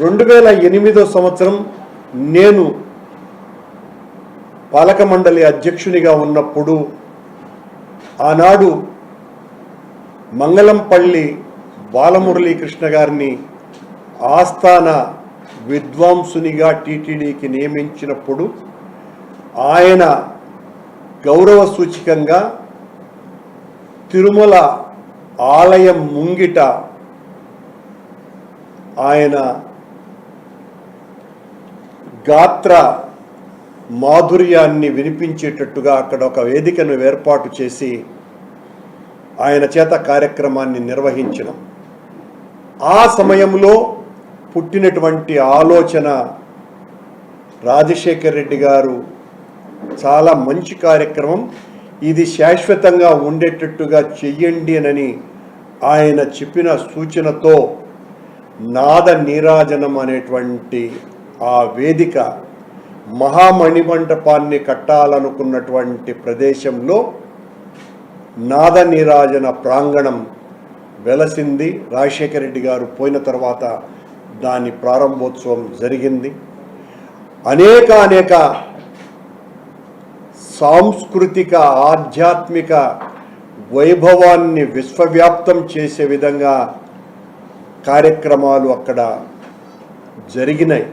2008 సంవత్సరం నేను పాలక మండలి అధ్యక్షునిగా ఉన్నప్పుడు ఆనాడు మంగళంపల్లి బాలమురళీకృష్ణ గారిని ఆస్థాన విద్వాంసునిగా టీటీడీకి నియమించినప్పుడు ఆయన గౌరవ సూచికంగా తిరుమల ఆలయం ముంగిట ఆయన గాత్ర మాధుర్యాన్ని వినిపించేటట్టుగా అక్కడ ఒక వేదికను ఏర్పాటు చేసి ఆయన చేత కార్యక్రమాన్ని నిర్వహించడం. ఆ సమయంలో పుట్టినటువంటి ఆలోచన రాజశేఖర్ రెడ్డి గారు చాలా మంచి కార్యక్రమం, ఇది శాశ్వతంగా ఉండేటట్టుగా చెయ్యండి అని ఆయన చెప్పిన సూచనతో నాద నీరాజనం అనేటువంటి ఆ వేదిక మహామణిమంటపాన్ని కట్టాలనుకున్నటువంటి ప్రదేశంలో నాద నీరాజన ప్రాంగణం వెలసింది. రాజశేఖర రెడ్డి గారు పోయిన తర్వాత దాని ప్రారంభోత్సవం జరిగింది. అనేక సాంస్కృతిక ఆధ్యాత్మిక వైభవాన్ని విశ్వవ్యాప్తం చేసే విధంగా కార్యక్రమాలు అక్కడ జరిగినాయి.